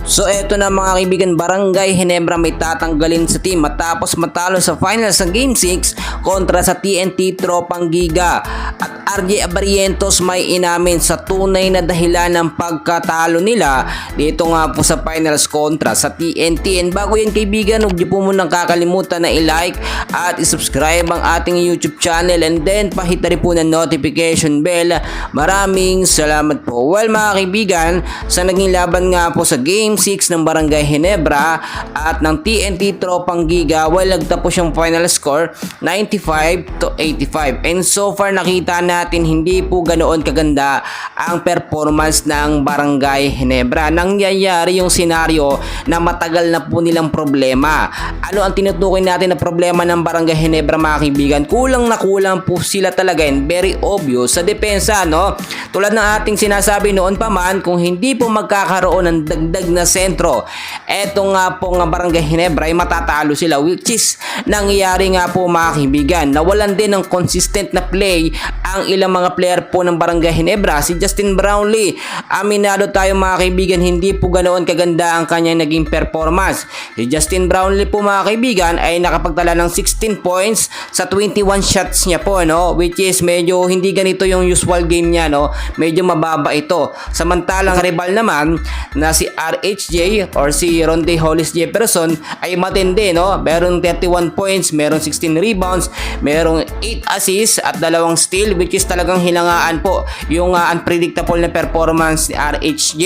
So eto na mga kaibigan, Barangay Ginebra may tatanggalin sa team matapos matalo sa finals sa Game 6 kontra sa TNT Tropang Giga. At RJ Abarientos may inamin sa tunay na dahilan ng pagkatalo nila dito nga po sa finals kontra sa TNT. And bago yan kaibigan, huwag niyo po munang kakalimutan na i-like at i-subscribe ang ating YouTube channel and then pahita rin po ng notification bell. Maraming salamat po. Well mga kaibigan, sa naging laban nga po sa Game 6 ng Barangay Ginebra at ng TNT Tropang Giga, well nagtapos yung final score 95-85. And so far nakita natin hindi po ganoon kaganda ang performance ng Barangay Ginebra. Nangyayari yung senaryo na matagal na po nilang problema. Ano ang tinutukoy natin na problema ng Barangay Ginebra mga kaibigan? Kulang na kulang po sila talaga and very obvious sa depensa, no? Tulad ng ating sinasabi noon pa man, kung hindi po magkakaroon ng dagdag na sentro, eto nga po nga Barangay Ginebra ay matatalo sila, which is nangyayari nga po mga kaibigan. Nawalan din ng consistent na play ang ilang mga player po ng Barangay Ginebra. Si Justin Brownlee, aminado tayo mga kaibigan, hindi po ganoon kaganda ang kanyang naging performance. Si Justin Brownlee po mga kaibigan ay nakapagtala ng 16 points sa 21 shots niya po, no? Which is medyo hindi ganito yung usual game niya, no? Medyo mababa ito. Samantalang rival naman na si RHJ or si Ronde Hollis Jefferson ay matindi, no? Meron 31 points, meron 16 rebounds, merong 8 assists at 2 steal, which is talagang hilangaan po yung unpredictable na performance ni RHJ.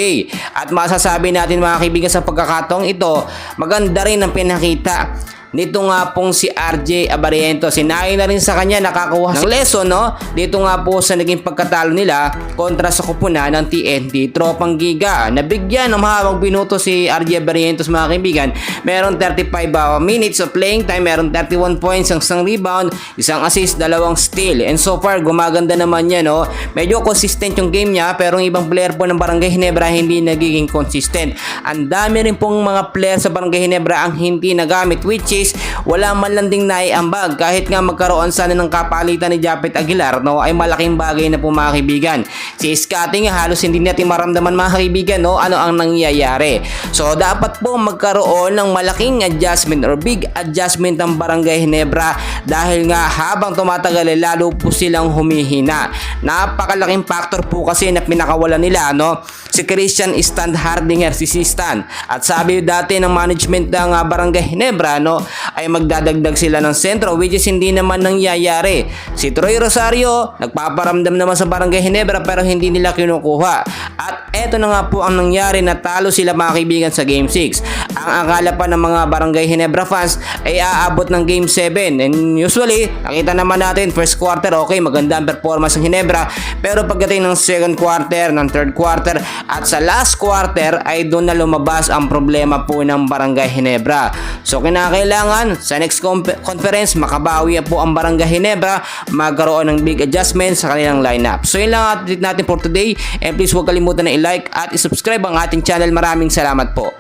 At masasabi natin mga kaibigan sa pagkakataong ito, maganda rin ang pinakita nito nga pong si RJ Abarientos. Sinabi na rin sa kanya nakakuha ng lesson, no? Dito nga po sa naging pagkatalo nila kontra sa kupunan ng TNT Tropang Giga. Nabigyan ng mahabang binuto si RJ Abarientos mga kaibigan. Meron 35 minutes of playing time, meron 31 points, isang rebound, isang assist, 2 steal. And so far gumaganda naman niya, no? Medyo consistent yung game niya, pero ang ibang player po ng Barangay Ginebra hindi nagiging consistent. Ang dami rin pong mga player sa Barangay Ginebra ang hindi nagamit, which is wala man lang ding naiambag. Kahit nga magkaroon sana ng kapalitan ni Japet Aguilar, no, ay malaking bagay na po mga kaibigan. Si Scotty nga halos hindi natin maramdaman mga kaibigan, no, ano ang nangyayari. So dapat po magkaroon ng malaking adjustment or big adjustment ng Barangay Ginebra dahil nga habang tumatagal lalo po silang humihina. Napakalaking factor po kasi na pinakawalan nila, no, si Christian Stan Hardinger, si Stan. At sabi dati ng management ng Barangay Ginebra, no, ay magdadagdag sila ng sentro, which is hindi naman nangyayari. Si Troy Rosario nagpaparamdam naman sa Barangay Ginebra pero hindi nila kinukuha. At eto na nga po ang nangyari, natalo sila mga kaibigan sa Game 6. Ang akala pa ng mga Barangay Ginebra fans ay aabot ng Game 7. And usually nakita naman natin first quarter okay, maganda ang performance ng Ginebra, pero pagdating ng second quarter, ng third quarter at sa last quarter ay doon na lumabas ang problema po ng Barangay Ginebra. So kinakailangan sa next conference makabawi po ang Barangay Ginebra, magkaroon ng big adjustment sa kanilang lineup. So yun lang ang update natin for today, and please huwag kalimutan na i-like at i-subscribe ang ating channel. Maraming salamat po.